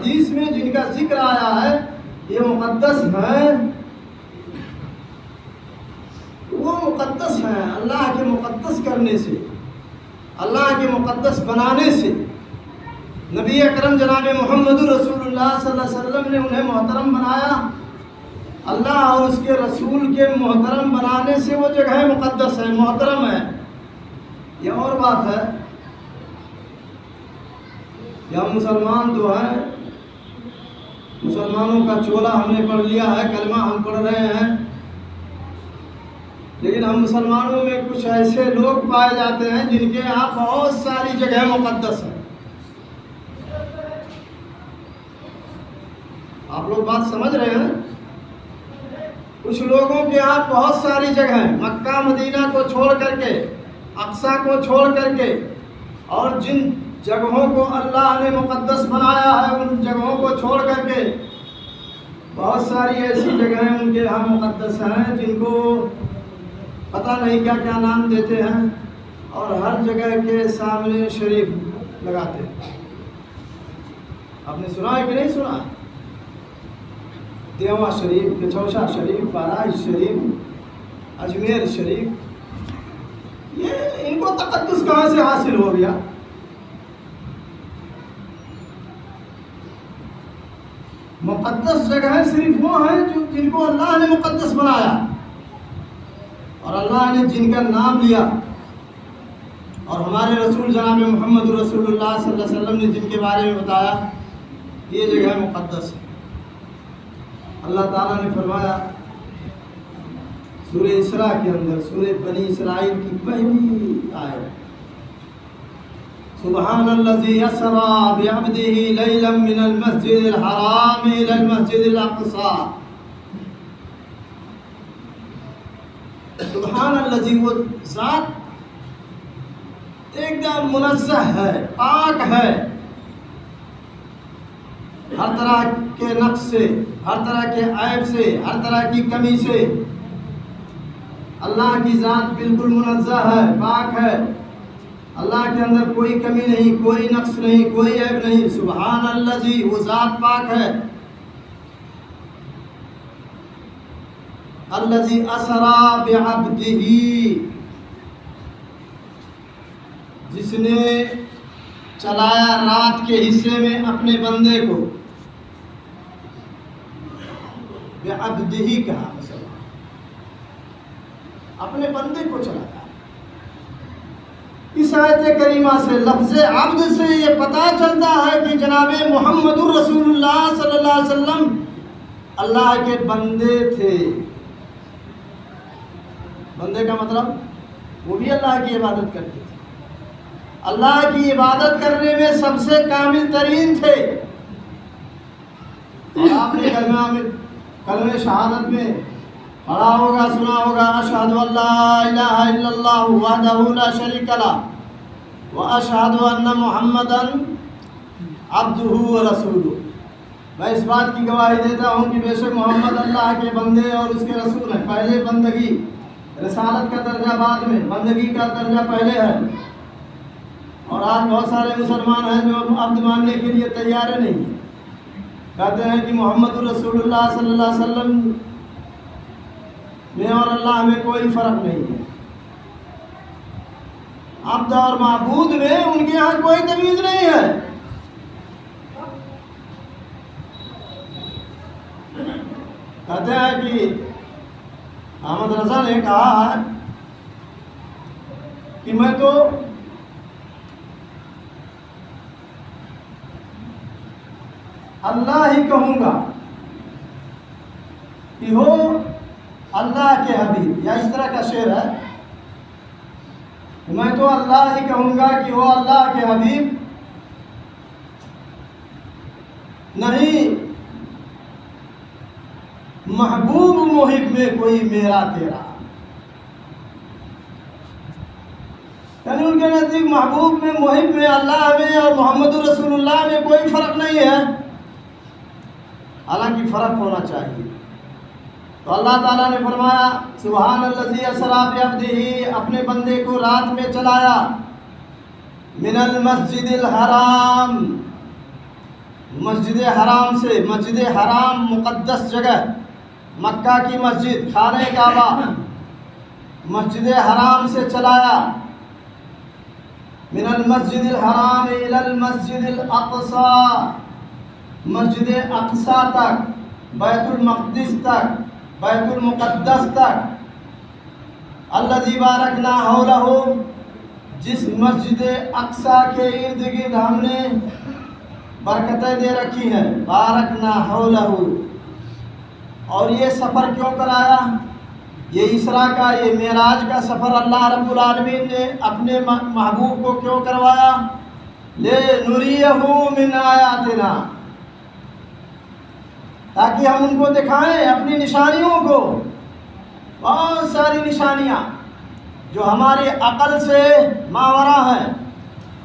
حدیث میں جن کا ذکر آیا ہے یہ مقدس ہیں، وہ مقدس ہیں اللہ کے مقدس کرنے سے، اللہ کے مقدس بنانے سے۔ نبی اکرم جناب محمد رسول اللہ صلی اللہ علیہ وسلم نے انہیں محترم بنایا۔ اللہ اور اس کے رسول کے محترم بنانے سے وہ جگہ مقدس ہے، محترم ہے۔ یہ اور بات ہے کہ ہم مسلمان تو ہیں، مسلمانوں کا چولا ہم نے پڑھ لیا ہے، کلمہ ہم پڑھ رہے ہیں، لیکن ہم مسلمانوں میں کچھ ایسے لوگ پائے جاتے ہیں جن کے یہاں بہت ساری جگہ مقدس ہیں۔ آپ لوگ بات سمجھ رہے ہیں؟ کچھ لوگوں کے یہاں بہت ساری جگہ ہیں، مکہ مدینہ کو چھوڑ کر کے، اقصیٰ کو چھوڑ کر کے، اور جن جگہوں کو اللہ نے مقدس بنایا ہے ان جگہوں کو چھوڑ کر کے بہت ساری ایسی جگہیں ان کے یہاں مقدس ہیں جن کو پتہ نہیں کیا کیا نام دیتے ہیں، اور ہر جگہ کے سامنے شریف لگاتے ہیں۔ آپ نے سنا ہے کہ نہیں سنا؟ دیوا شریف، کچھوشا شریف، بارائش شریف، اجمیر شریف، یہ ان کو تقدس کہاں سے حاصل ہو گیا؟ مقدس جگہیں صرف وہ ہیں جن کو اللہ نے مقدس بنایا، اور اللہ نے جن کا نام لیا، اور ہمارے رسول جناب محمد رسول اللہ صلی اللہ علیہ وسلم نے جن کے بارے میں بتایا یہ جگہ مقدس ہے۔ اللہ تعالیٰ نے فرمایا سورہ اسراء کے اندر، سورہ بنی اسرائیل کی پہلی آیت، سبحان الذی اسری بعبدہ لیلا من المسجد الحرام الی المسجد الاقصی۔ سبحان الذی، وہ ذات ایک دم منزہ ہے، پاک ہے ہر طرح کے نقص سے، ہر طرح کے عیب سے، ہر طرح کی کمی سے۔ اللہ کی ذات بالکل منزہ ہے، پاک ہے، اللہ کے اندر کوئی کمی نہیں، کوئی نقص نہیں، کوئی عیب نہیں۔ سبحان الذی، وہ ذات پاک ہے، الذی اسری بعبدہ، جس نے چلایا رات کے حصے میں اپنے بندے کو، بعبدہ کہا، اپنے بندے کو چلایا۔ اس آیت کریمہ سے، لفظ عبد سے یہ پتہ چلتا ہے کہ جناب محمد رسول اللہ صلی اللہ علیہ وسلم اللہ کے بندے تھے۔ بندے کا مطلب وہ بھی اللہ کی عبادت کرتے تھے، اللہ کی عبادت کرنے میں سب سے کامل ترین تھے۔ اور آپ نے کلمہ شہادت میں پڑھا ہوگا، سنا ہوگا، اشہد ان لا الہ الا اللہ وحدہ لا شریک لہ واشہد ان محمدا عبدہ ورسولہ۔ میں اس بات کی گواہی دیتا ہوں کہ بے شک محمد اللہ کے بندے اور اس کے رسول ہیں۔ پہلے بندگی، رسالت کا درجہ بعد میں، بندگی کا درجہ پہلے ہے۔ اور آج بہت سارے مسلمان ہیں جو عبد ماننے کے لیے تیار نہیں، کہتے ہیں کہ محمد رسول اللہ صلی اللہ علیہ وسلم میں اور اللہ میں کوئی فرق نہیں ہے، عبد اور معبود میں ان کے یہاں کوئی تمیز نہیں ہے۔ کہتے ہیں کہ احمد رضا نے کہا ہے کہ میں تو اللہ ہی کہوں گا کہ ہو اللہ کے حبیب، یا اس طرح کا شعر ہے، میں تو اللہ ہی کہوں گا کہ وہ اللہ کے حبیب، نہیں محبوب محب میں کوئی میرا تیرا۔ یعنی ان کے نزدیک محبوب میں، محب میں، اللہ میں اور محمد رسول اللہ میں کوئی فرق نہیں ہے، حالانکہ فرق ہونا چاہیے۔ تو اللہ تعالیٰ نے فرمایا سبحان الذی اسری بعبدہ، اپنے بندے کو رات میں چلایا، من المسجد الحرام، مسجد حرام سے، مسجد حرام مقدس جگہ، مکہ کی مسجد، خانہ کعبہ، مسجد حرام سے چلایا، من المسجد الحرام الى المسجد الاقصى، مسجد اقصی تک، بیت المقدس تک، بیت المقدس تک، الذی بارکنا حولہ، جس مسجد اقصی کے ارد گرد ہم نے برکتیں دے رکھی ہیں، بارکنا حولہ۔ اور یہ سفر کیوں کرایا؟ یہ اسراء کا، یہ معراج کا سفر اللہ رب العالمین نے اپنے محبوب کو کیوں کروایا؟ لِنُرِيَهُ مِنْ آیاتنا، تاکہ ہم ان کو دکھائیں اپنی نشانیوں کو، بہت ساری نشانیاں جو ہماری عقل سے ماورا ہیں،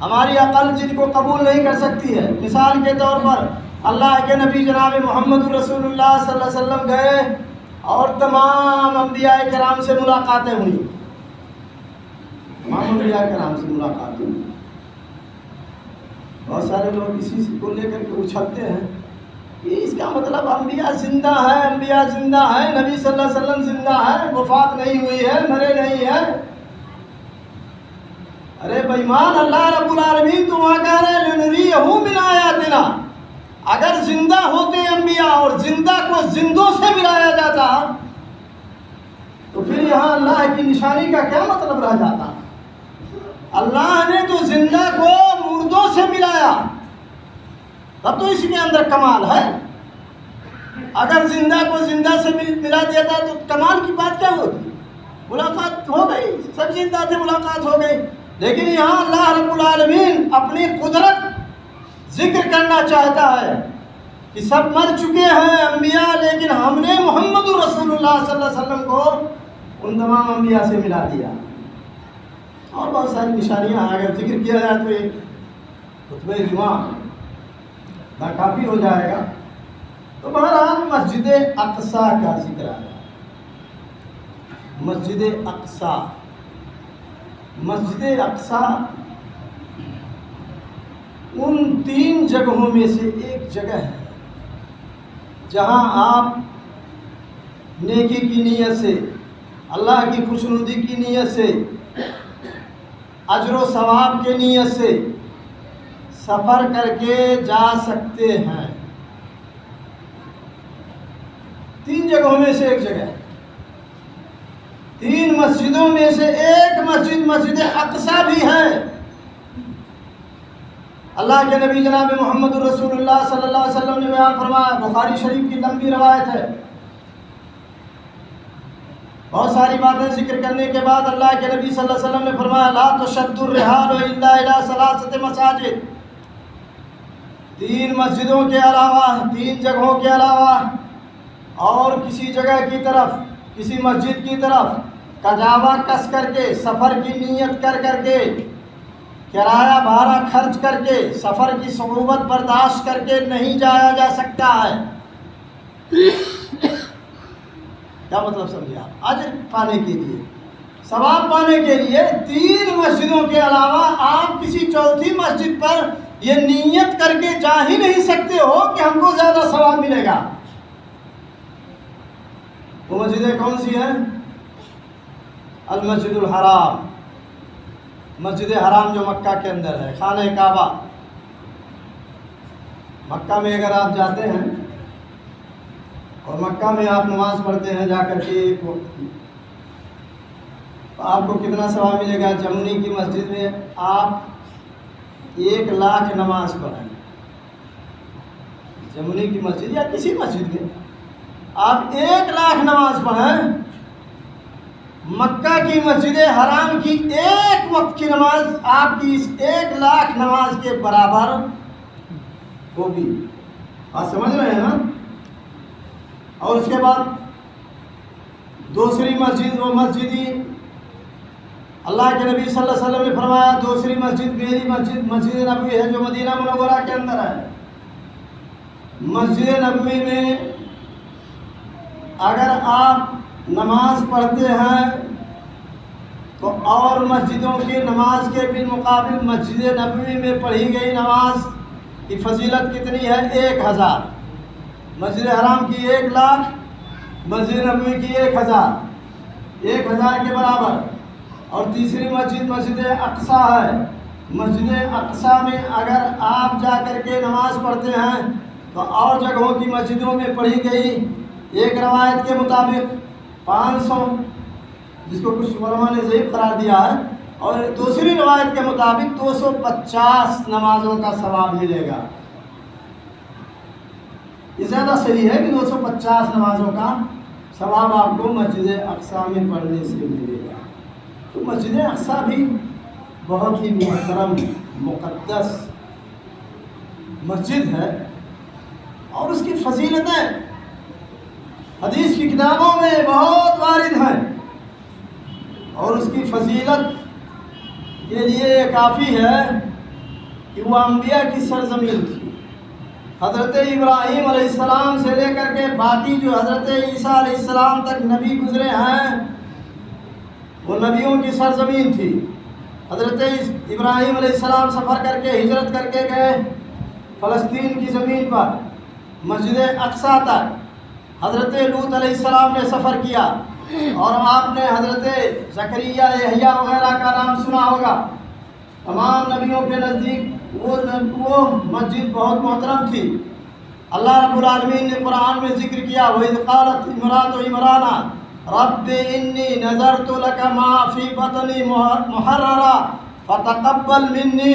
ہماری عقل جن کو قبول نہیں کر سکتی ہے۔ مثال کے طور پر اللہ کے نبی جناب محمد رسول اللہ صلی اللہ علیہ وسلم گئے اور تمام انبیاء کرام سے ملاقاتیں ہوئیں، تمام انبیاء کرام سے ملاقاتیں ہوئیں۔ بہت سارے لوگ اسی کو لے کر کے اچھلتے ہیں کہ اس کا مطلب انبیاء زندہ ہیں، انبیاء زندہ ہیں، نبی صلی اللہ علیہ وسلم زندہ ہے، وفات نہیں ہوئی ہے، مرے نہیں ہیں۔ ارے بے ایمان، اللہ رب العالمین تو وہاں کہہ رہے ہیں لِنُرِيَهُ مِنْ آیاتنا، اگر زندہ ہوتے انبیاء اور زندہ کو زندوں سے ملایا جاتا تو پھر یہاں اللہ کی نشانی کا کیا مطلب رہ جاتا؟ اللہ نے تو زندہ کو مردوں سے ملایا، تب تو اس کے اندر کمال ہے۔ اگر زندہ کو زندہ سے ملا دیتا تو کمال کی بات کیا ہوتی؟ ملاقات ہو گئی، سب زندہ تھے، ملاقات ہو گئی۔ لیکن یہاں اللہ رب العالمین اپنی قدرت ذکر کرنا چاہتا ہے کہ سب مر چکے ہیں انبیاء، لیکن ہم نے محمد رسول اللہ صلی اللہ علیہ وسلم کو ان تمام انبیاء سے ملا دیا۔ اور بہت ساری نشانیاں ہیں، اگر ذکر کیا جائے تو یہ خطبہ جمعہ کافی ہو جائے گا۔ تو بہرحال مسجد اقصی کا ذکر آیا، مسجد اقصی، مسجد اقصی ان 3 جگہوں میں سے ایک جگہ ہے جہاں آپ نیکی کی نیت سے، اللہ کی خوشنودی کی نیت سے، اجر و ثواب کے نیت سے سفر کر کے جا سکتے ہیں۔ 3 جگہوں میں سے ایک جگہ ہے، 3 مسجدوں میں سے ایک مسجد مسجد اقصی بھی ہے۔ اللہ کے نبی جناب محمد رسول اللہ صلی اللہ علیہ وسلم نے بیان فرمایا، بخاری شریف کی لمبی روایت ہے، بہت ساری باتیں ذکر کرنے کے بعد اللہ کے نبی صلی اللہ علیہ وسلم نے فرمایا، لا تشد الرحال الا الى 3 مساجد، 3 مسجدوں کے علاوہ، 3 جگہوں کے علاوہ اور کسی جگہ کی طرف، کسی مسجد کی طرف کجاوا کس کر کے، سفر کی نیت کر کر کے، کرایہ بھاڑا خرچ کر کے، سفر کی صعوبت برداشت کر کے نہیں جایا جا سکتا ہے۔ کیا مطلب سمجھے آپ؟ اجر پانے کے لیے، ثواب پانے کے لیے 3 مسجدوں کے علاوہ آپ کسی چوتھی مسجد پر یہ نیت کر کے جا ہی نہیں سکتے ہو کہ ہم کو زیادہ ثواب ملے گا۔ وہ مسجدیں کون سی ہیں؟ المسجد الحرام، مسجد حرام جو مکہ کے اندر ہے، خانہ کعبہ۔ مکہ میں اگر آپ جاتے ہیں اور مکہ میں آپ نماز پڑھتے ہیں جا کر کے ایک وقت کی، تو آپ کو کتنا ثواب ملے گا؟ جمونی کی مسجد میں آپ 1 لاکھ نماز پڑھیں، جمونی کی مسجد یا کسی مسجد میں آپ 1 لاکھ نماز پڑھیں، مکہ کی مسجد حرام کی 1 وقت کی نماز آپ کی اس 1 لاکھ نماز کے برابر ہوگی۔ آپ سمجھ رہے ہیں نا؟ اور اس کے بعد دوسری مسجد، وہ مسجدی اللہ کے نبی صلی اللہ علیہ وسلم نے فرمایا، دوسری مسجد میری مسجد مسجد نبوی ہے جو مدینہ منورہ کے اندر ہے۔ مسجد نبوی میں اگر آپ نماز پڑھتے ہیں تو اور مسجدوں کی نماز کے بالمقابل مسجد نبوی میں پڑھی گئی نماز کی فضیلت کتنی ہے؟ 1000. مسجد حرام کی 1,00,000، مسجد نبوی کی 1000، 1000 کے برابر. اور تیسری مسجد مسجد اقصیٰ ہے. مسجد اقصیٰ میں اگر آپ جا کر کے نماز پڑھتے ہیں تو اور جگہوں کی مسجدوں میں پڑھی گئی ایک روایت کے مطابق 500، جس کو کچھ علماء نے ضعیف قرار دیا ہے، اور دوسری روایت کے مطابق 250 نمازوں کا ثواب ملے گا. یہ زیادہ صحیح ہے کہ 250 نمازوں کا ثواب آپ کو مسجد اقصیٰ میں پڑھنے سے ملے گا. تو مسجد اقصیٰ بھی بہت ہی محترم مقدس مسجد ہے، اور اس کی فضیلتیں حدیث کی کتابوں میں بہت وارد ہیں، اور اس کی فضیلت کے لیے یہ کافی ہے کہ وہ انبیاء کی سرزمین تھی. حضرت ابراہیم علیہ السلام سے لے کر کے باقی جو حضرت عیسیٰ علیہ السلام تک نبی گزرے ہیں وہ نبیوں کی سرزمین تھی. حضرت ابراہیم علیہ السلام سفر کر کے ہجرت کر کے گئے فلسطین کی زمین پر مسجد اقصیٰ تک. حضرت لوط علیہ السلام نے سفر کیا، اور آپ نے حضرت زکریا یحییٰ وغیرہ کا نام سنا ہوگا. تمام نبیوں کے نزدیک وہ مسجد بہت محترم تھی. اللہ رب العالمین نے قرآن میں ذکر کیا، وَإِذْ قَالَتْ امرأة عمران رب انی نذرت لک ما فی بطنی محررا فتقبل منی.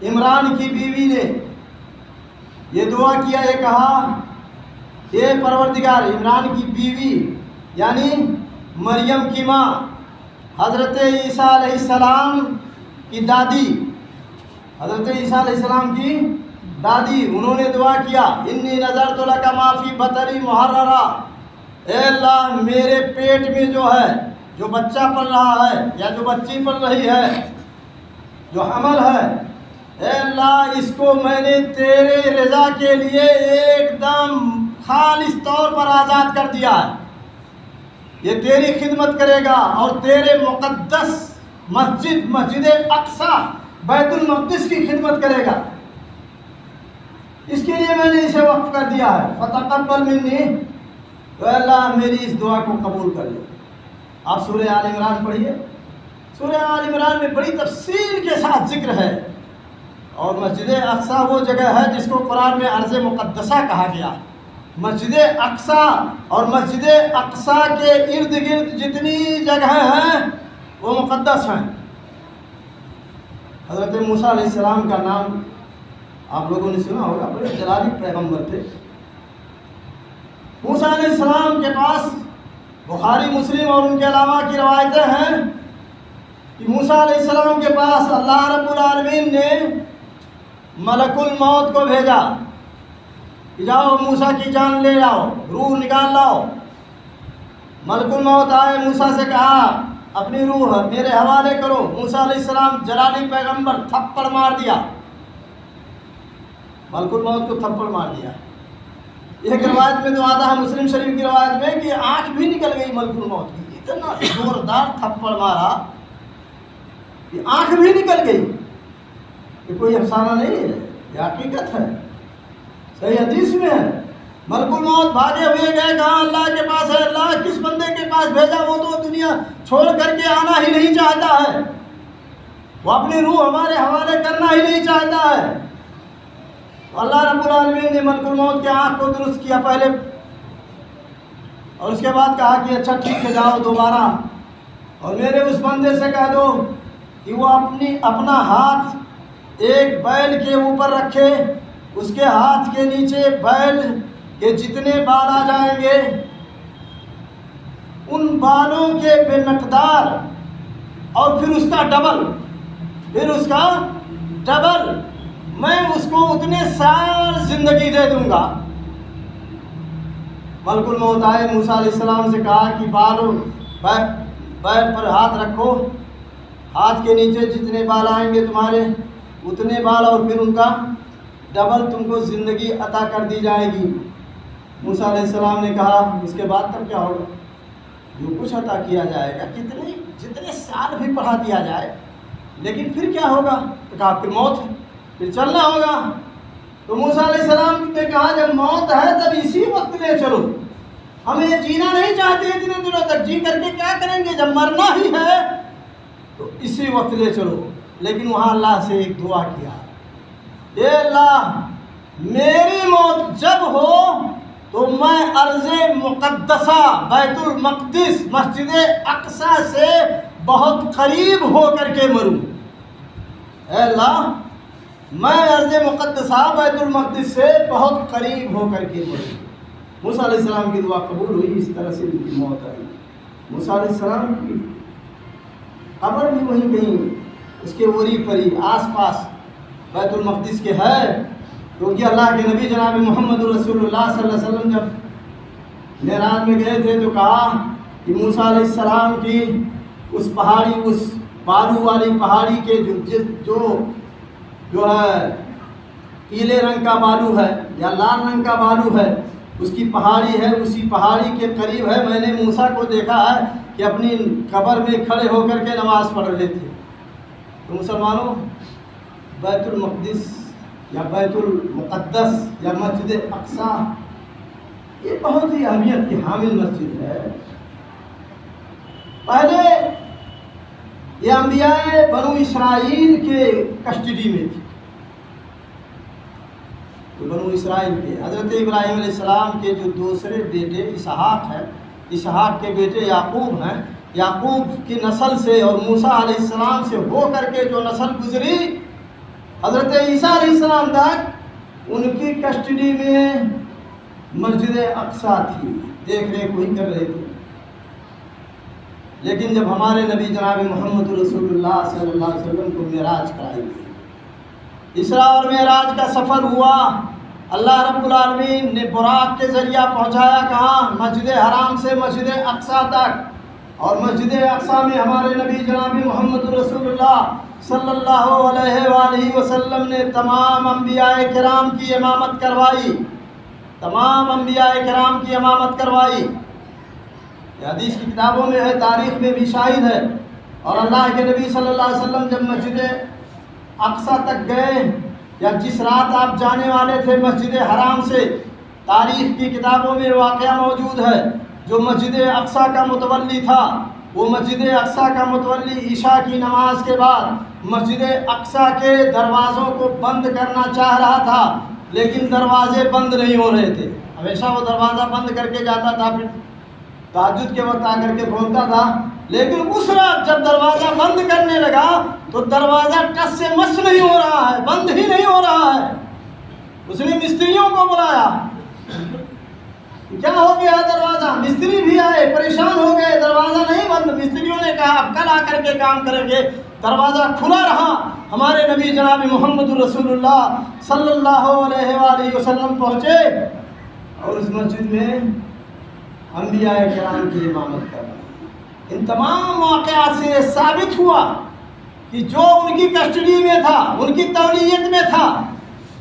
عمران کی بیوی نے یہ دعا کیا، یہ کہا اے پروردگار. عمران کی بیوی یعنی مریم کی ماں، حضرت عیسیٰ علیہ السلام کی دادی، حضرت عیسیٰ علیہ السلام کی دادی، انہوں نے دعا کیا انی نذرت لک ما فی بطنی محررا. اے اللہ میرے پیٹ میں جو ہے، جو بچہ پل رہا ہے یا جو بچی پل رہی ہے، جو حمل ہے، اے اللہ اس کو میں نے تیرے رضا کے لیے ایک دم خالص طور پر آزاد کر دیا ہے. یہ تیری خدمت کرے گا اور تیرے مقدس مسجد اقصیٰ بیت المقدس کی خدمت کرے گا. اس کے لیے میں نے اسے وقف کر دیا ہے. فتقبل منی، تو اللہ میری اس دعا کو قبول کر لے. آپ سورہ آل عمران پڑھیے. سورہ آل عمران میں بڑی تفصیل کے ساتھ ذکر ہے، اور مسجد اقصیٰ وہ جگہ ہے جس کو قرآن میں ارض مقدسہ کہا گیا. مسجد اقصیٰ اور مسجد اقصیٰ کے ارد گرد جتنی جگہیں ہیں وہ مقدس ہیں. حضرت موسیٰ علیہ السلام کا نام آپ لوگوں نے سنا ہوگا، بڑے جلالی پیغمبر تھے. موسیٰ علیہ السلام کے پاس بخاری مسلم اور ان کے علاوہ کی روایتیں ہیں کہ موسیٰ علیہ السلام کے پاس اللہ رب العالمین نے ملک الموت کو بھیجا کہ جاؤ موسیٰ کی جان لے جاؤ، روح نکال لاؤ. ملک الموت آئے، موسیٰ سے کہا اپنی روح میرے حوالے کرو. موسیٰ علیہ السلام جلالی پیغمبر تھپڑ مار دیا، ملک الموت کو تھپڑ مار دیا. ایک روایت میں تو آتا ہے مسلم شریف کی روایت میں کہ آنکھ بھی نکل گئی ملک الموت کی. اتنا زوردار تھپڑ مارا کہ آنکھ بھی نکل گئی. یہ کوئی افسانہ نہیں ہے، یہ حقیقت ہے، صحیح حدیث میں ہے. ملک الموت بھاگے ہوئے گئے، کہاں اللہ کے پاس ہے. اللہ کس بندے کے پاس بھیجا، وہ تو دنیا چھوڑ کر کے آنا ہی نہیں چاہتا ہے، وہ اپنی روح ہمارے حوالے کرنا ہی نہیں چاہتا ہے. اللہ رب العالمین نے ملک الموت کے آنکھ کو درست کیا پہلے، اور اس کے بعد کہا کہ اچھا ٹھیک ہے جاؤ دوبارہ، اور میرے اس بندے سے کہہ دو کہ وہ اپنا ہاتھ ایک بیل کے اوپر رکھے، اس کے ہاتھ کے نیچے بیل کے جتنے بال آ جائیں گے ان بالوں کے بے مقدار، اور پھر اس کا ڈبل میں اس کو اتنے سال زندگی دے دوں گا. ملک الموت آئے، موسیٰ علیہ السلام سے کہا کہ بیل پر ہاتھ رکھو، ہاتھ کے نیچے جتنے بال آئیں گے تمہارے اتنے بال، اور پھر ان کا ڈبل تم کو زندگی عطا کر دی جائے گی. موسیٰ علیہ السلام نے کہا اس کے بعد تب کیا ہوگا؟ جو کچھ عطا کیا جائے گا، جتنے سال بھی پڑھا دیا جائے لیکن پھر کیا ہوگا؟ تو کہا پھر موت ہے، پھر چلنا ہوگا۔ تو موسیٰ علیہ السلام نے کہا جب موت ہے تب اسی وقت لے چلو، ہم یہ جینا نہیں چاہتے اتنے دنوں تک، جی کر کے کیا کریں گے، جب مرنا ہی ہے تو اسی وقت لے چلو۔ لیکن وہاں اللہ سے ایک دعا کیا، اے اللہ میری موت جب ہو تو میں ارض مقدسہ بیت المقدس مسجد اقصیٰ سے بہت قریب ہو کر کے مروں۔ اے اللہ میں ارض مقدسہ بیت المقدس سے بہت قریب ہو کر کے مروں۔ موسیٰ علیہ السلام کی دعا قبول ہوئی، اس طرح سے ان کی موت آئی۔ موسیٰ علیہ السلام کی قبر بھی وہیں کہیں اس کے اوری پری آس پاس بیت المقدس کے ہے، کیونکہ اللہ کے نبی جناب محمد رسول اللہ صلی اللہ علیہ وسلم جب معراج میں گئے تھے تو کہا کہ موسیٰ علیہ السلام کی اس پہاڑی، اس بالو والی پہاڑی کے جو ہے پیلے رنگ کا بالو ہے یا لال رنگ کا بالو ہے، اس کی پہاڑی ہے، اسی پہاڑی کے قریب ہے۔ میں نے موسیٰ کو دیکھا ہے کہ اپنی قبر میں کھڑے ہو کر کے نماز پڑھ رہے تھے۔ تو مسلمانوں، بیت المقدس یا بیت المقدس یا مسجد اقصیٰ یہ بہت ہی اہمیت کی حامل مسجد ہے۔ پہلے یہ انبیاء بنو اسرائیل کے کسٹڈی میں تھی، بنو اسرائیل کے حضرت ابراہیم علیہ السلام کے جو دوسرے بیٹے اسحاق ہیں، اسحاق کے بیٹے یعقوب ہیں، یعقوب کی نسل سے اور موسیٰ علیہ السلام سے ہو کر کے جو نسل گزری حضرت عیسیٰ علیہ السلام تک، ان کی کسٹڈی میں مسجد اقصیٰ تھی، دیکھ ریکھ وہی کر رہے تھے۔ لیکن جب ہمارے نبی جناب محمد رسول اللہ صلی اللہ علیہ وسلم کو معراج کرائی گئی، اسراء اور معراج کا سفر ہوا، اللہ رب العالمین نے براق کے ذریعہ پہنچایا کہاں؟ مسجد حرام سے مسجد اقصیٰ تک، اور مسجد اقصیٰ میں ہمارے نبی جناب محمد رسول اللہ صلی اللہ علیہ وآلہ وسلم نے تمام انبیاء کرام کی امامت کروائی، تمام انبیاء کرام کی امامت کروائی۔ یہ حدیث کی کتابوں میں ہے، تاریخ میں بھی شاہد ہے۔ اور اللہ کے نبی صلی اللہ علیہ وسلم جب مسجد اقصیٰ تک گئے، یا جس رات آپ جانے والے تھے مسجد حرام سے، تاریخ کی کتابوں میں واقعہ موجود ہے، جو مسجد اقصیٰ کا متولی تھا، وہ مسجد اقصیٰ کا متولی عشاء کی نماز کے بعد مسجد اقصیٰ کے دروازوں کو بند کرنا چاہ رہا تھا، لیکن دروازے بند نہیں ہو رہے تھے۔ ہمیشہ وہ دروازہ بند کر کے جاتا تھا، پھر تہجد کے وقت آ کر کے کھولتا تھا، لیکن اس رات جب دروازہ بند کرنے لگا تو دروازہ ٹس سے مس نہیں ہو رہا ہے، بند ہی نہیں ہو رہا ہے۔ اس نے مستریوں کو بلایا، کیا ہو گیا دروازہ؟ مستری بھی آئے، پریشان ہو گئے، دروازہ نہیں بند۔ مستریوں نے کہا اب کل آ کر کے کام کریں گے۔ دروازہ کھلا رہا، ہمارے نبی جناب محمد رسول اللہ صلی اللہ علیہ وآلہ وسلم پہنچے، اور اس مسجد میں انبیاء کرام کی امامت کر رہے۔ ان تمام واقعات سے ثابت ہوا کہ جو ان کی کسٹڈی میں تھا، ان کی تولیت میں تھا،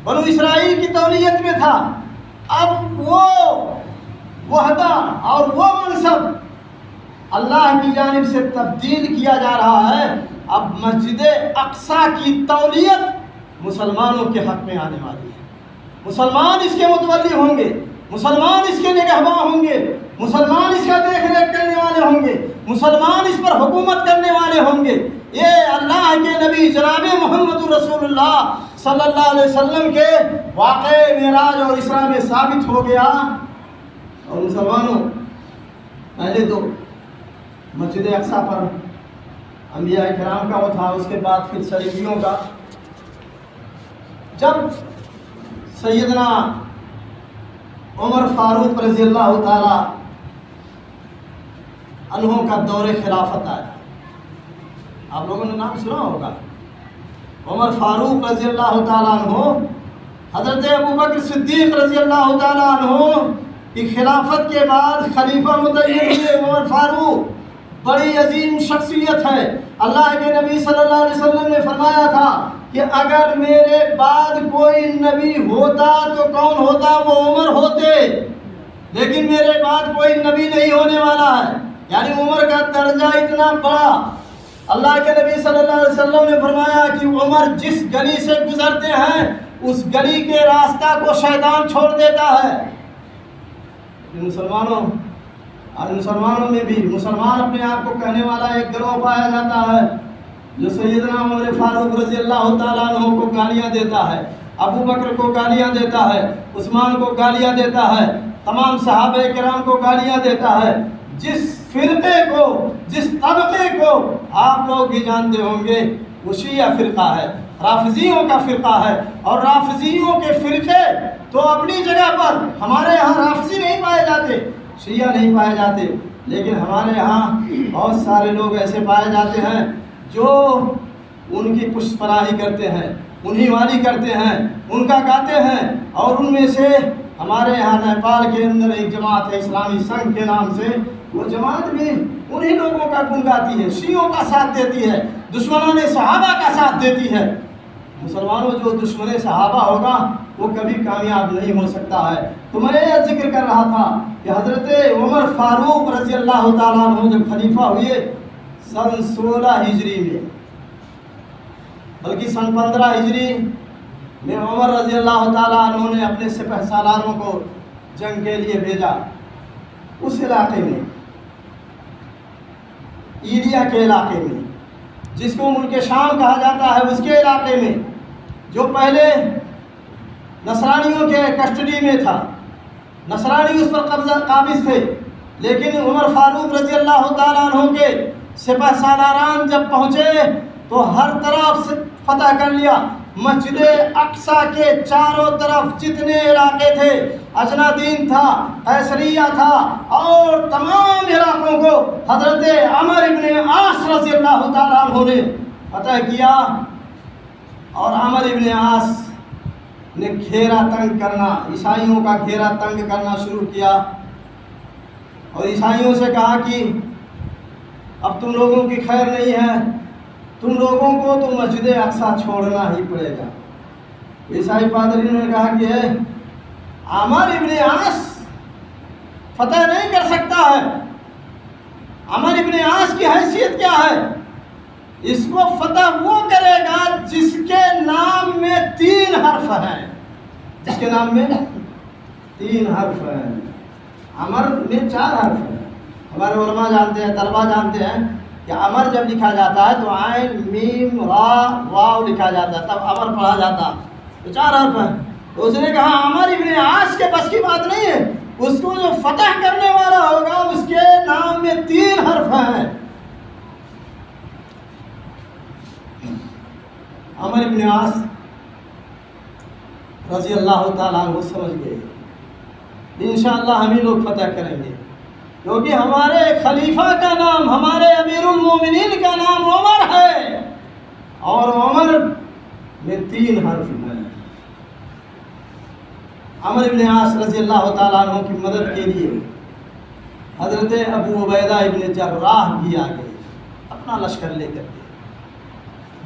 بنو اسرائیل کی تولیت میں تھا، اب وہ وحدہ اور وہ منصب اللہ کی جانب سے تبدیل کیا جا رہا ہے۔ اب مسجد اقصیٰ کی تولیت مسلمانوں کے حق میں آنے والی ہے۔ مسلمان اس کے متولی ہوں گے، مسلمان اس کے نگہباں ہوں گے، مسلمان اس کا دیکھ ریکھ کرنے والے ہوں گے، مسلمان اس پر حکومت کرنے والے ہوں گے۔ یہ اللہ کے نبی جناب محمد رسول اللہ صلی اللہ علیہ وسلم کے واقع معراج اور اسراء میں ثابت ہو گیا۔ اور مسلمانوں، پہلے تو مسجد اقصیٰ پر انبیاء کرام کا وہ تھا، اس کے بعد پھر صلیبیوں کا۔ جب سیدنا عمر فاروق رضی اللہ تعالی عنہ کا دور خلافت آیا، آپ لوگوں نے نام سنا ہوگا، عمر فاروق رضی اللہ تعالیٰ عنہ، حضرت ابوبکر صدیق رضی اللہ تعالیٰ عنہ کی خلافت کے بعد خلیفہ متعین ہوئے عمر فاروق۔ بڑی عظیم شخصیت ہے۔ اللہ کے نبی صلی اللہ علیہ وسلم نے فرمایا تھا کہ اگر میرے بعد کوئی نبی ہوتا تو کون ہوتا؟ وہ عمر ہوتے، لیکن میرے بعد کوئی نبی نہیں ہونے والا ہے۔ یعنی عمر کا درجہ اتنا بڑا اللہ کے نبی صلی اللہ علیہ وسلم نے فرمایا کہ عمر جس گلی سے گزرتے ہیں اس گلی کے راستہ کو شیطان چھوڑ دیتا ہے۔ مسلمانوں میں بھی مسلمان اپنے آپ کو کہنے والا ایک گروہ پایا جاتا ہے جو سیدنا عمر فاروق رضی اللہ تعالیٰ عنہ کو گالیاں دیتا ہے، ابو بکر کو گالیاں دیتا ہے، عثمان کو گالیاں دیتا ہے، تمام صحابہ کرام کو گالیاں دیتا ہے۔ جس فرقے کو، جس طبقے کو آپ لوگ بھی جانتے ہوں گے وہ شیعہ فرقہ ہے، رافضیوں کا فرقہ ہے۔ اور رافضیوں کے فرقے تو اپنی جگہ پر، ہمارے ہاں رافضی نہیں پائے جاتے، شیعہ نہیں پائے جاتے، لیکن ہمارے ہاں بہت سارے لوگ ایسے پائے جاتے ہیں جو ان کی پشت پناہی کرتے ہیں، انہی والی کرتے ہیں، ان کا گاتے ہیں۔ اور ان میں سے ہمارے یہاں نیپال کے اندر ایک جماعت ہے اسلامی سنگھ کے نام سے، وہ جماعت بھی انہی لوگوں کا گن گاتی ہے، شیعوں کا ساتھ دیتی ہے، دشمنوں نے صحابہ کا ساتھ دیتی ہے۔ مسلمانوں جو دشمن صحابہ ہوگا وہ کبھی کامیاب نہیں ہو سکتا ہے۔ تو میں یہ ذکر کر رہا تھا کہ حضرت عمر فاروق رضی اللہ تعالیٰ عنہ جب خلیفہ ہوئے سن 16 ہجری میں، بلکہ سن 15 ہجری میں عمر رضی اللہ تعالیٰ عنہ نے اپنے سپہ سالاروں کو جنگ کے لیے بھیجا۔ اس علاقے میں، ایلیا کے علاقے میں، جس کو ملک شام کہا جاتا ہے، اس کے علاقے میں جو پہلے نصرانیوں کے کسٹڈی میں تھا، نصرانی اس پر قابض تھے، لیکن عمر فاروق رضی اللہ تعالیٰ عنہ کے سپہ سالاران جب پہنچے تو ہر طرف سے فتح کر لیا۔ مسجد اقصیٰ کے چاروں طرف جتنے علاقے تھے، اجنادین تھا، قیصریہ تھا، اور تمام علاقوں کو حضرت عمر ابن عاص رضی اللہ تعالیٰ عنہ نے فتح کیا۔ اور عمر ابن عاص نے گھیرا تنگ کرنا، عیسائیوں کا گھیرا تنگ کرنا شروع کیا، اور عیسائیوں سے کہا کہ اب تم لوگوں کی خیر نہیں ہے، تم لوگوں کو تو مسجد اقصیٰ چھوڑنا ہی پڑے گا۔ عیسائی پادریوں نے کہا کہ عمر ابن عاص فتح نہیں کر سکتا ہے، عمر ابن عاص کی حیثیت کیا ہے؟ اس کو فتح وہ کرے گا جس کے نام میں 3 حرف ہیں، جس کے نام میں 3 حرف ہیں۔ عمر میں 4 حرف ہیں۔ ہمارے علماء جانتے ہیں، طلبہ جانتے ہیں کہ عمر جب لکھا جاتا ہے تو عین میم را واو لکھا جاتا ہے، تب عمر پڑھا جاتا، تو 4 حرف ہیں۔ تو اس نے کہا عمر ابن عاص کے بس کی بات نہیں ہے، اس کو جو فتح کرنے والا ہوگا اس کے نام میں 3 حرف ہیں۔ عمر ابن عاص رضی اللہ تعالیٰ عنہ سمجھ گئے انشاءاللہ ہم ہی لوگ فتح کریں گے، کیونکہ ہمارے خلیفہ کا نام، ہمارے امیر المومنین کا نام عمر ہے، اور عمر میں 3 حرف ہیں۔ عمر ابن عاص رضی اللہ تعالیٰ عنہ کی مدد کے لیے حضرت ابو عبیدہ ابن جراح بھی آ گئے، اپنا لشکر لے کر کے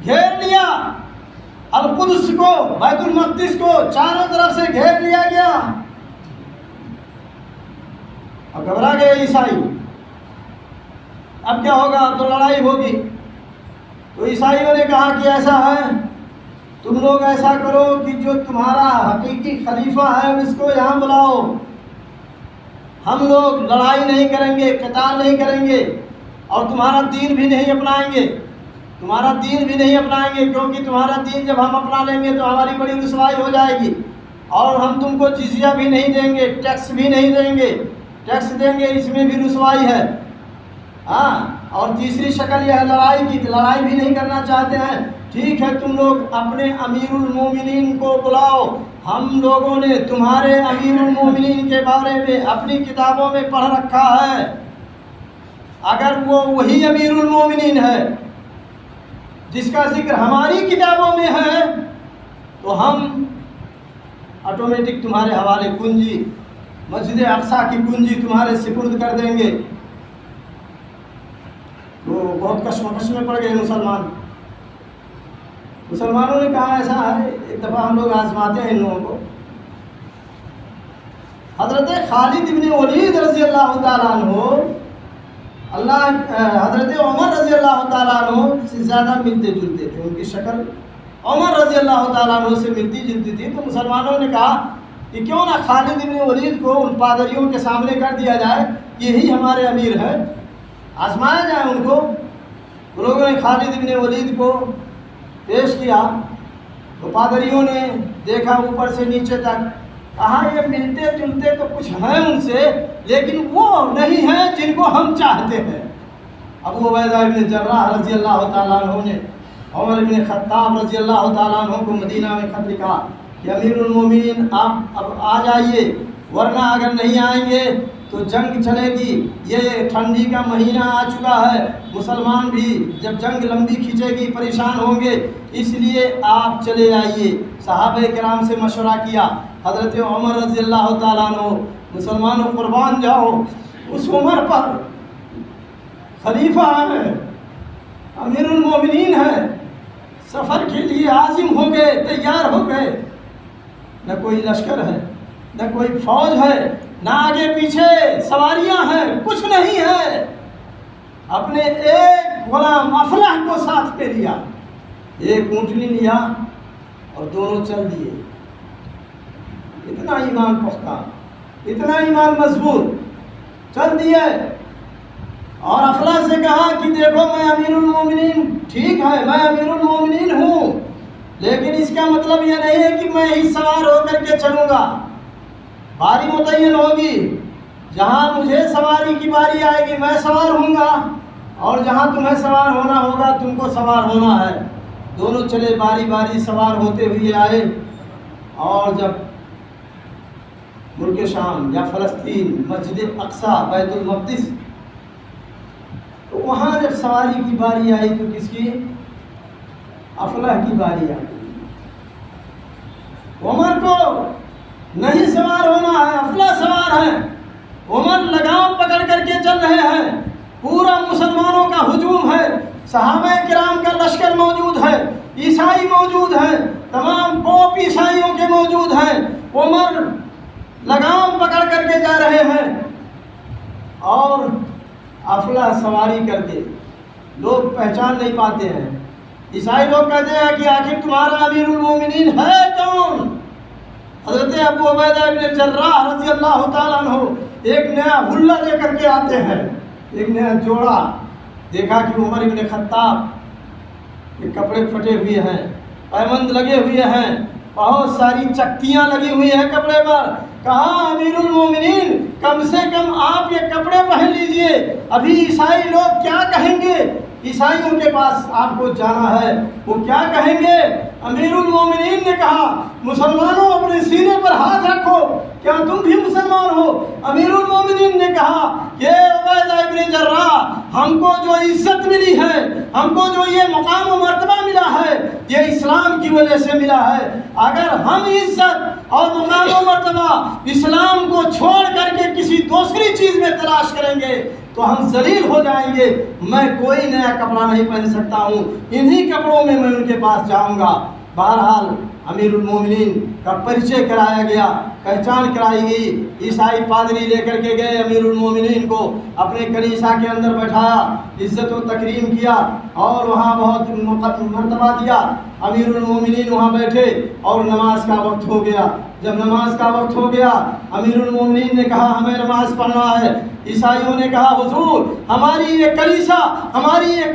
گھیر لیا القدس کو، بیت المقدس کو چاروں طرف سے گھیر لیا گیا۔ اب گھبرا گئے عیسائی، اب کیا ہوگا؟ اب تو لڑائی ہوگی۔ تو عیسائیوں نے کہا کہ ایسا ہے، تم لوگ ایسا کرو کہ جو تمہارا حقیقی خلیفہ ہے اس کو یہاں بلاؤ، ہم لوگ لڑائی نہیں کریں گے، قتال نہیں کریں گے، اور تمہارا دین بھی نہیں اپنائیں گے، تمہارا دین بھی نہیں اپنائیں گے، کیونکہ تمہارا دین جب ہم اپنا لیں گے تو ہماری بڑی رسوائی ہو جائے گی، اور ہم تم کو جزیہ بھی نہیں دیں گے، ٹیکس بھی نہیں دیں گے، ٹیکس دیں گے اس میں بھی رسوائی ہے۔ ہاں، اور تیسری شکل یہ ہے لڑائی کی، لڑائی بھی نہیں کرنا چاہتے ہیں، ٹھیک ہے تم لوگ اپنے امیر المومنین کو بلاؤ، ہم لوگوں نے تمہارے امیر المومنین کے بارے میں اپنی کتابوں میں پڑھ رکھا ہے، اگر وہ وہی امیر المومنین ہے جس کا ذکر ہماری کتابوں میں ہے تو ہم آٹومیٹک تمہارے حوالے کنجی، مسجد اقصیٰ کی کنجی تمہارے سپرد کر دیں گے۔ تو بہت کشمکش میں پڑ گئے مسلمانوں نے کہا ایسا ہے، ایک دفعہ ہم لوگ آزماتے ہیں ان لوگوں کو۔ حضرت خالد ابن ولید رضی اللہ تعالیٰ عنہ حضرت عمر رضی اللہ تعالیٰ عنہ سے زیادہ ملتے جلتے تھے، ان کی شکل عمر رضی اللہ تعالیٰ عنہ سے ملتی جلتی تھی۔ تو مسلمانوں نے کہا کہ کیوں نہ خالد بن ولید کو ان پادریوں کے سامنے کر دیا جائے، یہی ہمارے امیر ہے، آزمایا جائے ان کو۔ لوگوں نے خالد بن ولید کو پیش کیا تو پادریوں نے دیکھا اوپر سے نیچے تک، کہا یہ ملتے جلتے تو کچھ ہیں ان سے، لیکن وہ نہیں ہیں جن کو ہم چاہتے ہیں۔ ابو عبیدہ بن جراح رضی اللہ تعالیٰ عنہ نے عمر بن خطاب رضی اللہ تعالیٰ عنہ کو مدینہ میں خط لکھا کہ امیر المومنین آپ اب آ جائیے، ورنہ اگر نہیں آئیں گے تو جنگ چلے گی، یہ ٹھنڈی کا مہینہ آ چکا ہے، مسلمان بھی جب جنگ لمبی کھینچے گی پریشان ہوں گے، اس لیے آپ چلے آئیے۔ صحابہ کرام سے مشورہ کیا، حضرت عمر رضی اللہ تعالیٰ عنہ مسلمانوں قربان جاؤ، اس عمر پر خلیفہ ہے، امیر المومنین ہے، سفر کے لیے عازم ہو گئے، تیار ہو گئے، نہ کوئی لشکر ہے، نہ کوئی فوج ہے، نہ آگے پیچھے سواریاں ہیں، کچھ نہیں ہے، اپنے ایک غلام افلح کو ساتھ میں لیا، ایک اونٹنی لیا اور دونوں چل دیے۔ اتنا ایمان پختہ، اتنا ایمان مضبوط، چل دیے۔ اور افلاح سے کہا کہ دیکھو میں امیر المومنین، ٹھیک ہے میں امیر المومنین ہوں، لیکن اس کا مطلب یہ نہیں ہے کہ میں ہی سوار ہو کر کے چلوں گا، باری متعین ہوگی، جہاں مجھے سواری کی باری آئے گی میں سوار ہوں گا، اور جہاں تمہیں سوار ہونا ہوگا تم کو سوار ہونا ہے۔ دونوں چلے، باری باری سوار ہوتے ہوئے آئے، اور جب ملک شام یا فلسطین، مسجد اقصیٰ، بیت المقدس، تو وہاں جب سواری کی باری آئی تو کس کی؟ افلح کی باری آئی۔ عمر کو نہیں سوار ہونا ہے، افلح سوار ہے، عمر لگام پکڑ کر کے چل رہے ہیں، پورا مسلمانوں کا ہجوم ہے، صحابہ کرام کا لشکر موجود ہے، عیسائی موجود ہیں، تمام پوپ عیسائیوں کے موجود ہیں، عمر لگام پکڑ کر کے جا رہے ہیں، اور افلح سواری کر کے لوگ پہچان نہیں پاتے ہیں۔ عیسائی لوگ کہتے ہیں کہ آخر تمہارا امیر المومنین ہے کون؟ حضرت ابو عبیدہ بن جراح رضی اللہ تعالیٰ عنہ ایک نیا حلہ لے کر کے آتے ہیں، ایک نیا جوڑا، دیکھا کہ عمر بن خطاب کے کپڑے پھٹے ہوئے ہیں، پیمند لگے ہوئے ہیں، بہت ساری چکتیاں لگی ہوئی ہیں کپڑے پر۔ کہا امیر المومنین کم سے کم آپ یہ کپڑے پہن لیجئے، ابھی عیسائی لوگ کیا کہیں گے؟ عیسائیوں کے پاس آپ کو جانا ہے، وہ کیا کہیں گے؟ امیر المومنین نے کہا مسلمانوں اپنے سینے پر ہاتھ رکھو، کیا تم بھی مسلمان ہو؟ امیر المومنین نے کہا کہ عبیدہ ابن جراح، ہم کو جو عزت ملی ہے، ہم کو جو یہ مقام و مرتبہ ملا ہے، یہ اسلام کی وجہ سے ملا ہے۔ اگر ہم عزت اور مقام و مرتبہ اسلام کو چھوڑ کر کے کسی دوسری چیز میں تلاش کریں گے تو ہم ذلیل ہو جائیں گے۔ میں کوئی نیا کپڑا نہیں پہن سکتا ہوں، انہی کپڑوں میں میں ان کے پاس جاؤں گا۔ بہرحال امیر المومنین کا پریچے کرایا گیا، پہچان کرائی گئی، عیسائی پادری لے کر کے گئے امیر المومنین کو اپنے کنیسہ کے اندر بیٹھایا، عزت و تکریم کیا اور وہاں بہت مرتبہ دیا۔ امیر المومنین وہاں بیٹھے اور نماز کا وقت ہو گیا۔ جب نماز کا وقت ہو گیا امیر المومنین نے کہا ہمیں نماز پڑھنا ہے۔ عیسائیوں نے کہا حضور ہماری یہ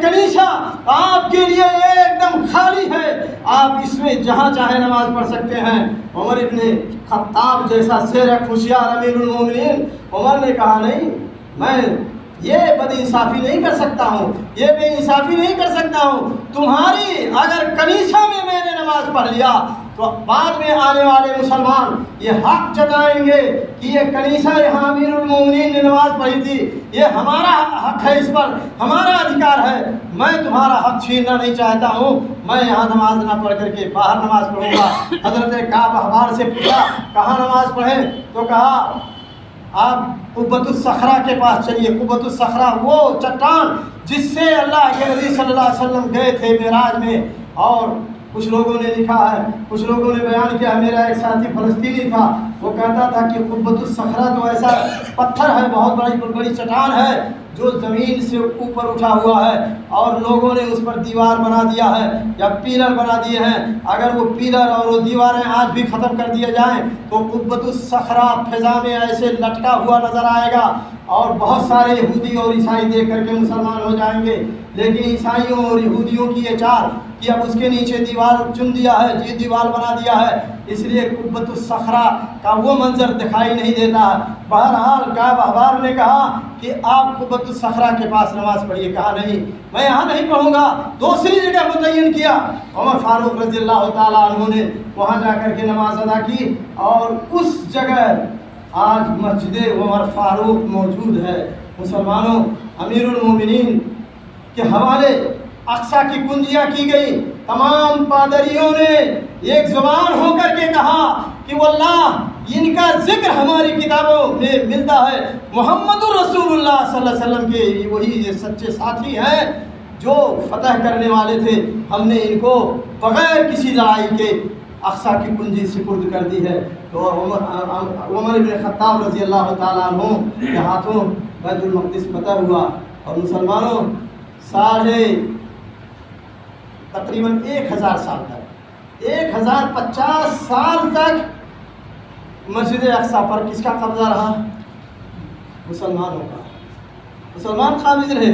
کنیسہ آپ کے لیے ایک دم خالی ہے، آپ اس میں جہاں چاہے نماز پڑھ سکتے ہیں۔ عمر ابن خطاب جیسا شیر ہوشیار امیر المومنین، عمر نے کہا نہیں، میں یہ بد انصافی نہیں کر سکتا ہوں، یہ بے انصافی نہیں کر سکتا ہوں۔ تمہاری اگر کنیسہ میں نے نماز پڑھ لیا تو بعد میں آنے والے مسلمان یہ حق جتائیں گے کہ یہ کنیسہ یہاں امیر المومنین نے نماز پڑھی تھی، یہ ہمارا حق ہے، اس پر ہمارا ادھیکار ہے، میں تمہارا حق چھیننا نہیں چاہتا ہوں، میں یہاں نماز نہ پڑھ کر کے باہر نماز پڑھوں گا۔ حضرت کعب احبار سے پوچھا کہاں نماز پڑھیں؟ تو کہا آپ قبۃ الصخرہ کے پاس چلیے۔ قبۃ الصخرہ وہ چٹان جس سے اللہ کے نبی صلی اللہ علیہ وسلم گئے تھے معراج میں، اور کچھ لوگوں نے لکھا ہے، کچھ لوگوں نے بیان کیا، میرا ایک ساتھی فلسطینی تھا، وہ کہتا تھا کہ قبۃ الصخرہ تو ایسا پتھر ہے، بہت بڑی چٹان ہے، جو زمین سے اوپر اٹھا ہوا ہے اور لوگوں نے اس پر دیوار بنا دیا ہے یا پیلر بنا دیے ہیں، اگر وہ پیلر اور وہ دیواریں آج بھی ختم کر دیے جائیں تو قبۃ الصخرہ فضا میں ایسے لٹکا ہوا نظر آئے گا، اور بہت سارے یہودی اور عیسائی دیکھ کر کے مسلمان ہو جائیں گے۔ لیکن عیسائیوں اور یہودیوں کی یہ چال کہ اب اس کے نیچے دیوار چن دیا ہے، یہ دیوار بنا دیا ہے، اس لیے قبۃ الصخرہ کا وہ منظر دکھائی نہیں دیتا۔ بہرحال کعب احبار نے کہا کہ آپ قبۃ الصخرہ کے پاس نماز پڑھیے، کہا نہیں میں یہاں نہیں پڑھوں گا۔ دوسری جگہ متعین کیا، عمر فاروق رضی اللہ تعالیٰ عنہ نے وہاں جا کر کے نماز ادا کی، اور اس جگہ آج مسجد عمر فاروق موجود ہے۔ مسلمانوں، امیر المومنین کے حوالے اقصیٰ کی کنجیاں کی گئی، تمام پادریوں نے ایک زبان ہو کر کے کہا کہ واللہ ان کا ذکر ہماری کتابوں میں ملتا ہے، محمد رسول اللہ صلی اللہ علیہ وسلم کے وہی یہ سچے ساتھی ہیں جو فتح کرنے والے تھے، ہم نے ان کو بغیر کسی لڑائی کے اقصیٰ کی کنجی سپرد کر دی ہے۔ تو عمر بن خطاب رضی اللہ تعالیٰ عنہ کے ہاتھوں بیت المقدس فتح ہوا، اور مسلمانوں تقریباً 1000 سال تک 1050 سال تک مسجد اقصیٰ پر کس کا قبضہ رہا؟ مسلمانوں کا۔ مسلمان قابض رہے۔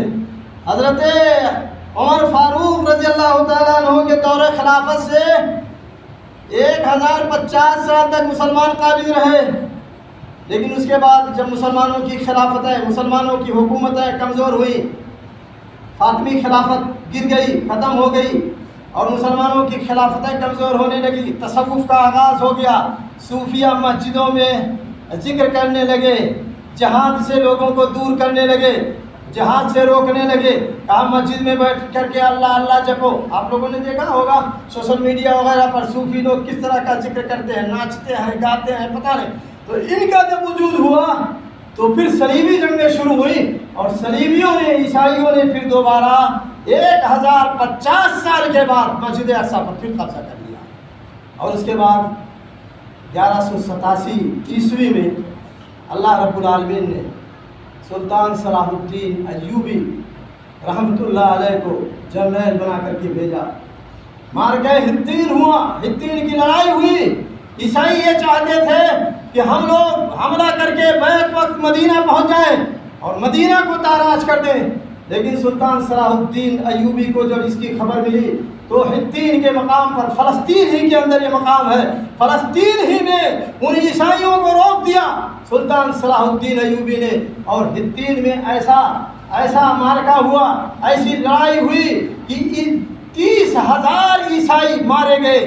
حضرت عمر فاروق رضی اللہ تعالیٰ عنہ کے دور خلافت سے 1050 سال تک مسلمان قابض رہے، لیکن اس کے بعد جب مسلمانوں کی خلافتیں، مسلمانوں کی حکومتیں کمزور ہوئی، فاطمی خلافت گر گئی، ختم ہو گئی، اور مسلمانوں کی خلافتیں کمزور ہونے لگی، تصوف کا آغاز ہو گیا، صوفیہ مسجدوں میں ذکر کرنے لگے، جہاد سے لوگوں کو دور کرنے لگے، جہاد سے روکنے لگے، کہا مسجد میں بیٹھ کر کے اللہ اللہ جپو۔ آپ لوگوں نے دیکھا ہوگا سوشل میڈیا وغیرہ پر صوفی لوگ کس طرح کا ذکر کرتے ہیں، ناچتے ہیں، گاتے ہیں، پتہ نہیں۔ تو ان کا جب وجود ہوا تو پھر صلیبی جنگیں شروع ہوئی، اور صلیبیوں نے، عیسائیوں نے پھر دوبارہ 1050 سال کے بعد مسجد اقصیٰ پر پھر قبضہ کر لیا، اور اس کے بعد 1187 عیسوی میں اللہ رب العالمین نے سلطان صلاح الدین ایوبی رحمۃ اللہ علیہ کو جرنیل بنا کر کے بھیجا۔ مار گئے، ہتین ہوا، ہتین کی لڑائی ہوئی۔ عیسائی یہ چاہتے تھے کہ ہم لوگ حملہ کر کے بیک وقت مدینہ پہنچ جائیں اور مدینہ کو تاراج کر دیں، لیکن سلطان صلاح الدین ایوبی کو جب اس کی خبر ملی تو ہتین کے مقام پر، فلسطین ہی کے اندر یہ مقام ہے، فلسطین ہی میں ان عیسائیوں کو روک دیا سلطان صلاح الدین ایوبی نے، اور ہتین میں ایسا معرکہ ہوا، ایسی لڑائی ہوئی کہ 30,000 عیسائی مارے گئے۔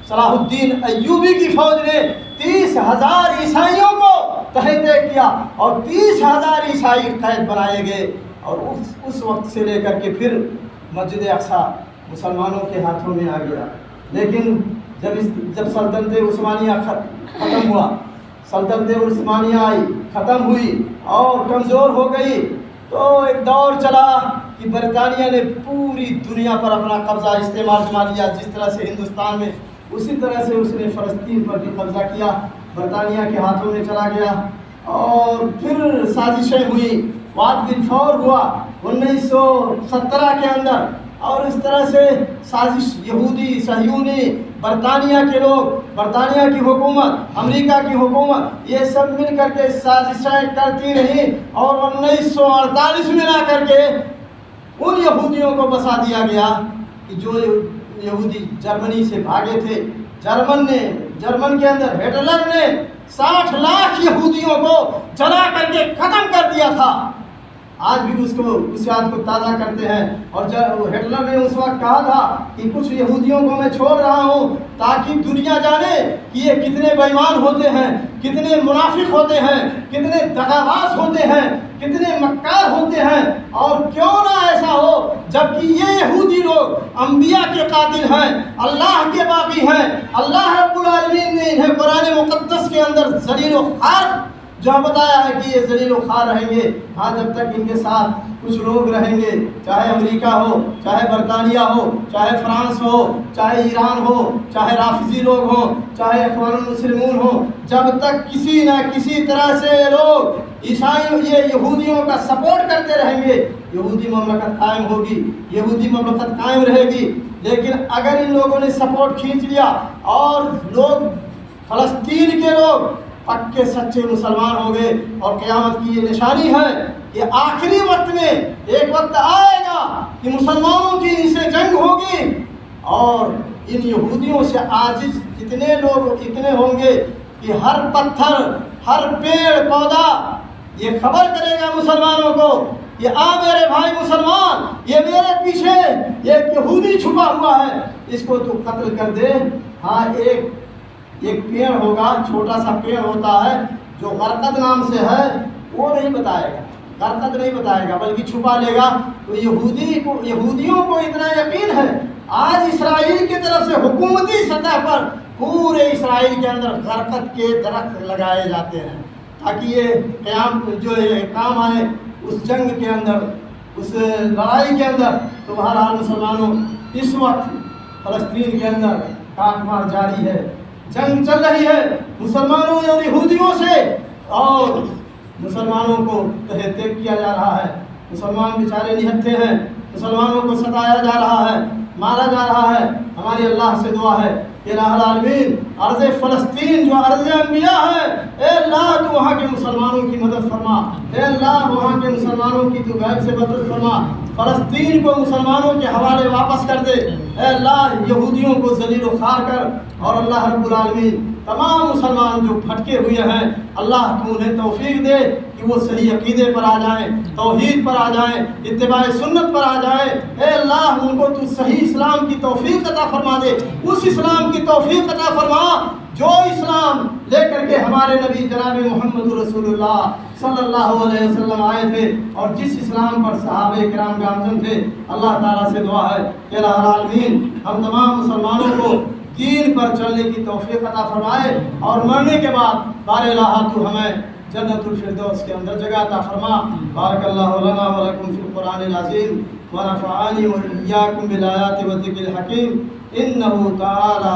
صلاح الدین ایوبی کی فوج نے 30,000 عیسائیوں کو تحطے کیا، اور 30,000 عیسائی قید بنائے گئے، اور اس وقت سے لے کر کے پھر مسجد اقصیٰ مسلمانوں کے ہاتھوں میں آ گیا۔ لیکن جب سلطنت عثمانیہ ختم ہوا، سلطنت عثمانیہ آئی، ختم ہوئی اور کمزور ہو گئی، تو ایک دور چلا کہ برطانیہ نے پوری دنیا پر اپنا قبضہ استعمال جما لیا۔ جس طرح سے ہندوستان میں، اسی طرح سے اس نے فلسطین پر بھی قبضہ کیا، برطانیہ کے ہاتھوں میں چلا گیا، اور پھر سازشیں ہوئی، واد بلفور ہوا 1917 کے اندر، اور اس طرح سے سازش یہودی، صہیونی، برطانیہ کے لوگ، برطانیہ کی حکومت، امریکہ کی حکومت، یہ سب مل کر کے سازشیں کرتی رہی، اور 1948 میں لا کر کے ان یہودیوں کو بسا دیا گیا کہ جو یہودی جرمنی سے بھاگے تھے۔ جرمن کے اندر ہٹلر نے 60 لاکھ یہودیوں کو جلا کر کے ختم کر دیا تھا۔ آج بھی اس یاد کو تازہ کرتے ہیں، اور ہٹلر نے اس وقت کہا تھا کہ کچھ یہودیوں کو میں چھوڑ رہا ہوں تاکہ دنیا جانے کہ یہ کتنے بے ایمان ہوتے ہیں، کتنے منافق ہوتے ہیں، کتنے دغاباز ہوتے ہیں، کتنے مکار ہوتے ہیں، اور کیوں نہ ایسا ہو جبکہ یہ یہودی لوگ انبیاء کے قاتل ہیں، اللہ کے باغی ہیں، اللہ رب العالمین نے انہیں قرآن مقدس کے اندر ذلیل و خوار جو بتایا ہے کہ یہ ذلیل و خوار رہیں گے ہاں جب تک ان کے ساتھ کچھ لوگ رہیں گے، چاہے امریکہ ہو، چاہے برطانیہ ہو، چاہے فرانس ہو، چاہے ایران ہو، چاہے رافضی لوگ ہوں، چاہے اخوان المسلمون ہو، جب تک کسی نہ کسی طرح سے یہ لوگ عیسائیوں یہ یہودیوں کا سپورٹ کرتے رہیں گے، یہودی مملکت قائم ہوگی، یہودی مملکت قائم رہے گی۔ لیکن اگر ان لوگوں نے سپورٹ کھینچ لیا اور لوگ فلسطین کے لوگ پکے سچے مسلمان ہو گئے، اور قیامت کی یہ نشانی ہے کہ آخری وقت میں ایک وقت آئے گا کہ مسلمانوں کی ان سے جنگ ہوگی، اور ان یہودیوں سے عاجز اتنے لوگ اتنے ہوں گے کہ ہر پتھر، ہر پیڑ پودا یہ خبر کرے گا مسلمانوں کو کہ آ میرے بھائی مسلمان، یہ میرے پیچھے ایک یہودی چھپا ہوا ہے، اس کو تو قتل کر دے۔ ہاں ایک پیڑ ہوگا، چھوٹا سا پیڑ ہوتا ہے جو غرقد نام سے ہے، وہ نہیں بتائے گا، غرقد نہیں بتائے گا بلکہ چھپا لے گا۔ تو یہودیوں کو اتنا یقین ہے، آج اسرائیل کی طرف سے حکومتی سطح پر پورے اسرائیل کے اندر غرقد کے درخت لگائے جاتے ہیں تاکہ یہ قیام جو ہے کام آئے اس جنگ کے اندر، اس لڑائی کے اندر۔ تو بہرحال مسلمانوں، اس وقت فلسطین کے اندر کاٹ مار جاری ہے، جنگ چل رہی ہے مسلمانوں اور یہودیوں سے، اور مسلمانوں کو تہہ تیگ کیا جا رہا ہے، مسلمان بیچارے نہتے ہیں، مسلمانوں کو ستایا جا رہا ہے، مارا جا رہا ہے۔ ہماری اللہ سے دعا ہے کہ الہ العالمین ارض فلسطین جو ارض انبیاء ہے، اے اللہ تو وہاں کے مسلمانوں کی مدد فرما، اے اللہ وہاں کے مسلمانوں کی تو غیب سے مدد فرما، فلسطین کو مسلمانوں کے حوالے واپس کر دے، اے اللہ یہودیوں کو ذلیل و خوار کر، اور اللہ رب العالمین تمام مسلمان جو بھٹکے ہوئے ہیں اللہ تو انہیں توفیق دے کہ وہ صحیح عقیدے پر آ جائیں، توحید پر آ جائیں، اتباع سنت پر آ جائیں۔ اے اللہ ان کو تو صحیح اسلام کی توفیق عطا فرما دے، اس اسلام کی توفیق عطا فرما جو اسلام لے کر کے ہمارے نبی جناب محمد رسول اللہ صلی اللہ علیہ وسلم آئے تھے، اور جس اسلام پر صحابہ کرام گامزن تھے۔ اللہ تعالیٰ سے دعا ہے کہ الہ العالمین ہم تمام مسلمانوں کو دین پر چلنے کی توفیق عطا فرمائے، اور مرنے کے بعد بار الہ تو ہمیں جنت الفردوس کے اندر جگہ عطا فرما۔ بارک اللہ لنا و لکم فی القرآن العظیم ونفعنی و ایاکم بالآیات و الذکر الحکیم، انہ تعالی